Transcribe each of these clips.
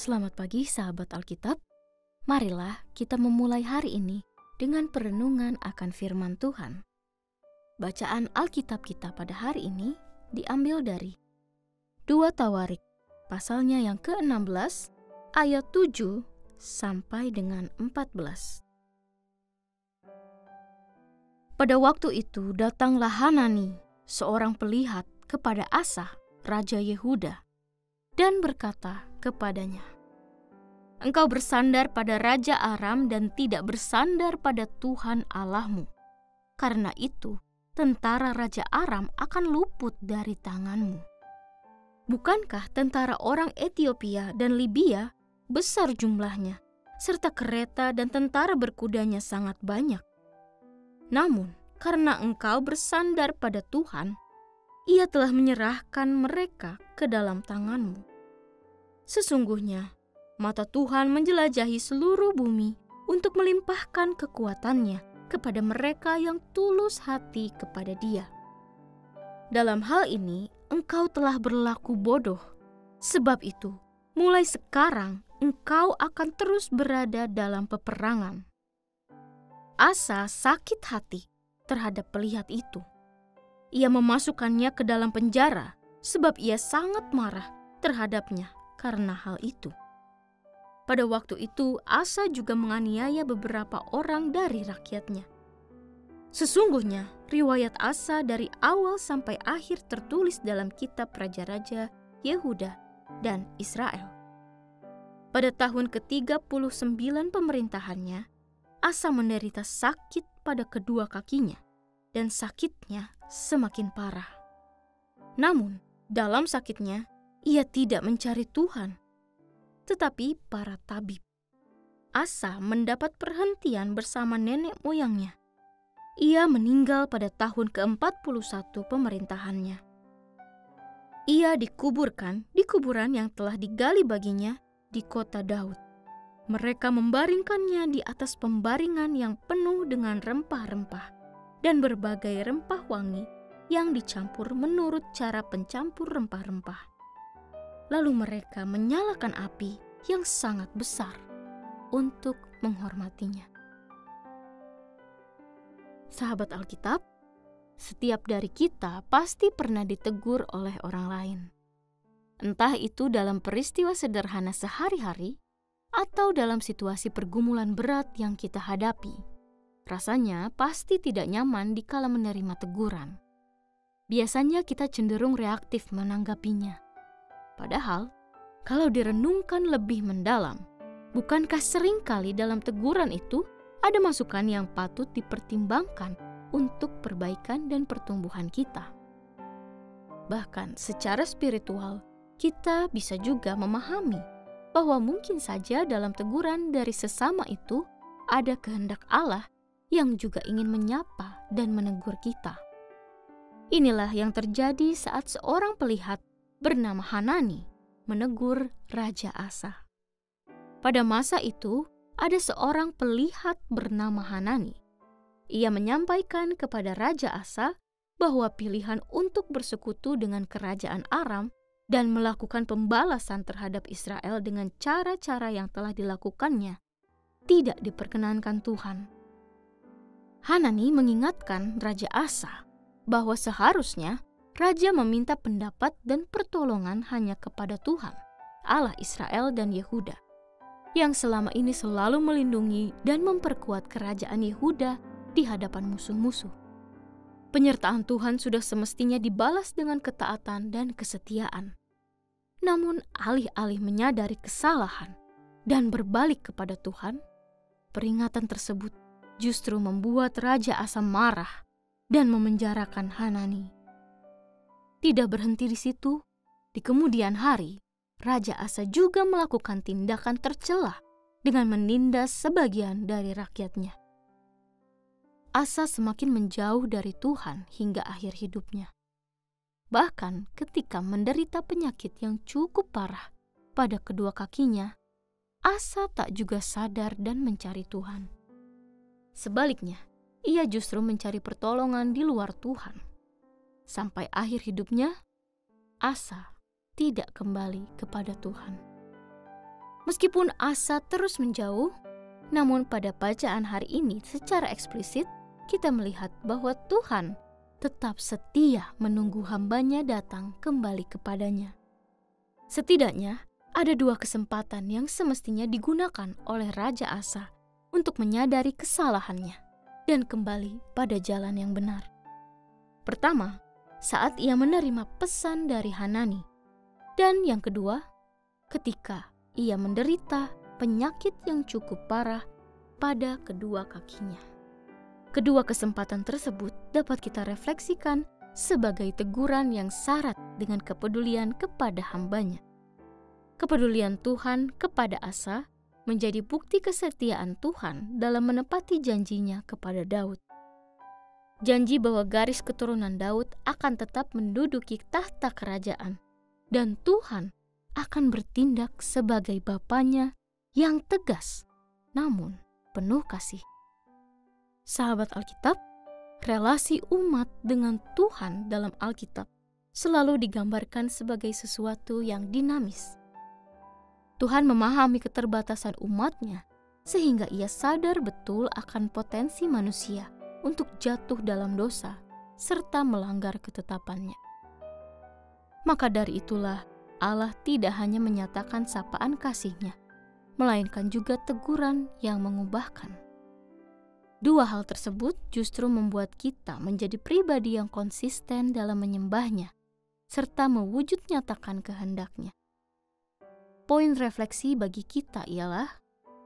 Selamat pagi sahabat Alkitab. Marilah kita memulai hari ini dengan perenungan akan firman Tuhan. Bacaan Alkitab kita pada hari ini diambil dari 2 Tawarik, pasalnya yang ke-16, ayat 7 sampai dengan 14. Pada waktu itu datanglah Hanani, seorang pelihat, kepada Asa, raja Yehuda, dan berkata kepadanya, "Engkau bersandar pada Raja Aram dan tidak bersandar pada Tuhan Allahmu. Karena itu, tentara Raja Aram akan luput dari tanganmu. Bukankah tentara orang Etiopia dan Libya besar jumlahnya, serta kereta dan tentara berkudanya sangat banyak? Namun, karena engkau bersandar pada Tuhan, Ia telah menyerahkan mereka ke dalam tanganmu. Sesungguhnya, mata Tuhan menjelajahi seluruh bumi untuk melimpahkan kekuatannya kepada mereka yang tulus hati kepada Dia. Dalam hal ini, engkau telah berlaku bodoh. Sebab itu, mulai sekarang engkau akan terus berada dalam peperangan." Asa sakit hati terhadap pelihat itu. Ia memasukkannya ke dalam penjara sebab ia sangat marah terhadapnya karena hal itu. Pada waktu itu, Asa juga menganiaya beberapa orang dari rakyatnya. Sesungguhnya, riwayat Asa dari awal sampai akhir tertulis dalam kitab Raja-Raja Yehuda dan Israel. Pada tahun ke-39 pemerintahannya, Asa menderita sakit pada kedua kakinya, dan sakitnya semakin parah. Namun, dalam sakitnya, ia tidak mencari Tuhan, tetapi para tabib. Asa mendapat perhentian bersama nenek moyangnya. Ia meninggal pada tahun ke-41 pemerintahannya. Ia dikuburkan di kuburan yang telah digali baginya di kota Daud. Mereka membaringkannya di atas pembaringan yang penuh dengan rempah-rempah dan berbagai rempah wangi yang dicampur menurut cara pencampur rempah-rempah. Lalu mereka menyalakan api yang sangat besar untuk menghormatinya. Sahabat Alkitab, setiap dari kita pasti pernah ditegur oleh orang lain. Entah itu dalam peristiwa sederhana sehari-hari atau dalam situasi pergumulan berat yang kita hadapi. Rasanya pasti tidak nyaman dikala menerima teguran. Biasanya kita cenderung reaktif menanggapinya. Padahal, kalau direnungkan lebih mendalam, bukankah seringkali dalam teguran itu ada masukan yang patut dipertimbangkan untuk perbaikan dan pertumbuhan kita? Bahkan secara spiritual, kita bisa juga memahami bahwa mungkin saja dalam teguran dari sesama itu ada kehendak Allah yang juga ingin menyapa dan menegur kita. Inilah yang terjadi saat seorang pelihat bernama Hanani menegur Raja Asa. Pada masa itu, ada seorang pelihat bernama Hanani. Ia menyampaikan kepada Raja Asa bahwa pilihan untuk bersekutu dengan kerajaan Aram dan melakukan pembalasan terhadap Israel dengan cara-cara yang telah dilakukannya tidak diperkenankan Tuhan. Hanani mengingatkan Raja Asa bahwa seharusnya Raja meminta pendapat dan pertolongan hanya kepada Tuhan, Allah Israel dan Yehuda, yang selama ini selalu melindungi dan memperkuat kerajaan Yehuda di hadapan musuh-musuh. Penyertaan Tuhan sudah semestinya dibalas dengan ketaatan dan kesetiaan. Namun alih-alih menyadari kesalahan dan berbalik kepada Tuhan, peringatan tersebut justru membuat Raja Asa marah dan memenjarakan Hanani. Tidak berhenti di situ, di kemudian hari, Raja Asa juga melakukan tindakan tercela dengan menindas sebagian dari rakyatnya. Asa semakin menjauh dari Tuhan hingga akhir hidupnya. Bahkan ketika menderita penyakit yang cukup parah pada kedua kakinya, Asa tak juga sadar dan mencari Tuhan. Sebaliknya, ia justru mencari pertolongan di luar Tuhan. Sampai akhir hidupnya, Asa tidak kembali kepada Tuhan. Meskipun Asa terus menjauh, namun pada bacaan hari ini secara eksplisit kita melihat bahwa Tuhan tetap setia menunggu hambanya datang kembali kepadanya. Setidaknya ada 2 kesempatan yang semestinya digunakan oleh Raja Asa untuk menyadari kesalahannya dan kembali pada jalan yang benar. Pertama, saat ia menerima pesan dari Hanani. Dan yang kedua, ketika ia menderita penyakit yang cukup parah pada kedua kakinya. Kedua kesempatan tersebut dapat kita refleksikan sebagai teguran yang syarat dengan kepedulian kepada hambanya. Kepedulian Tuhan kepada Asa menjadi bukti kesetiaan Tuhan dalam menepati janjinya kepada Daud. Janji bahwa garis keturunan Daud akan tetap menduduki tahta kerajaan, dan Tuhan akan bertindak sebagai Bapanya yang tegas, namun penuh kasih. Sahabat Alkitab, relasi umat dengan Tuhan dalam Alkitab selalu digambarkan sebagai sesuatu yang dinamis. Tuhan memahami keterbatasan umatnya, sehingga ia sadar betul akan potensi manusia untuk jatuh dalam dosa serta melanggar ketetapannya. Maka dari itulah Allah tidak hanya menyatakan sapaan kasih-Nya, melainkan juga teguran yang mengubahkan. 2 hal tersebut justru membuat kita menjadi pribadi yang konsisten dalam menyembah-Nya, serta mewujud nyatakan kehendak-Nya. Poin refleksi bagi kita ialah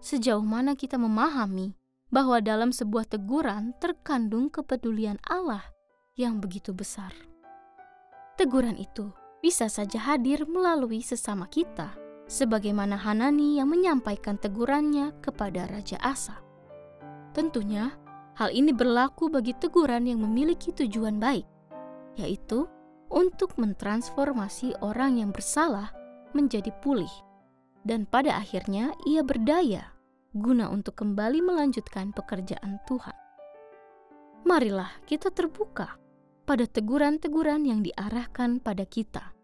sejauh mana kita memahami bahwa dalam sebuah teguran terkandung kepedulian Allah yang begitu besar. Teguran itu bisa saja hadir melalui sesama kita, sebagaimana Hanani yang menyampaikan tegurannya kepada Raja Asa. Tentunya, hal ini berlaku bagi teguran yang memiliki tujuan baik, yaitu untuk mentransformasi orang yang bersalah menjadi pulih, dan pada akhirnya ia berdaya guna untuk kembali melanjutkan pekerjaan Tuhan. Marilah kita terbuka pada teguran-teguran yang diarahkan pada kita.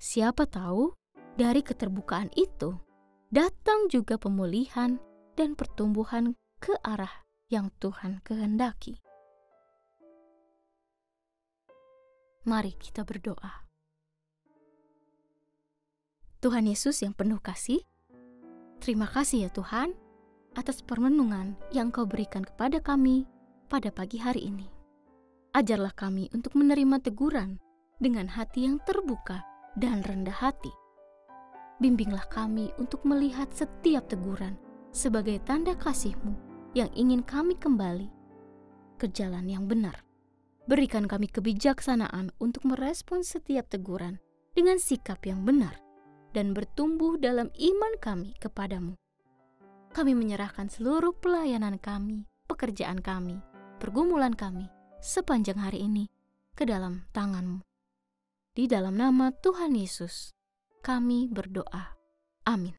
Siapa tahu dari keterbukaan itu datang juga pemulihan dan pertumbuhan ke arah yang Tuhan kehendaki. Mari kita berdoa. Tuhan Yesus yang penuh kasih, terima kasih ya Tuhan atas permenungan yang Kau berikan kepada kami pada pagi hari ini. Ajarlah kami untuk menerima teguran dengan hati yang terbuka dan rendah hati. Bimbinglah kami untuk melihat setiap teguran sebagai tanda kasih-Mu yang ingin kami kembali ke jalan yang benar. Berikan kami kebijaksanaan untuk merespons setiap teguran dengan sikap yang benar dan bertumbuh dalam iman kami kepadamu. Kami menyerahkan seluruh pelayanan kami, pekerjaan kami, pergumulan kami sepanjang hari ini ke dalam tangan-Mu. Di dalam nama Tuhan Yesus, kami berdoa. Amin.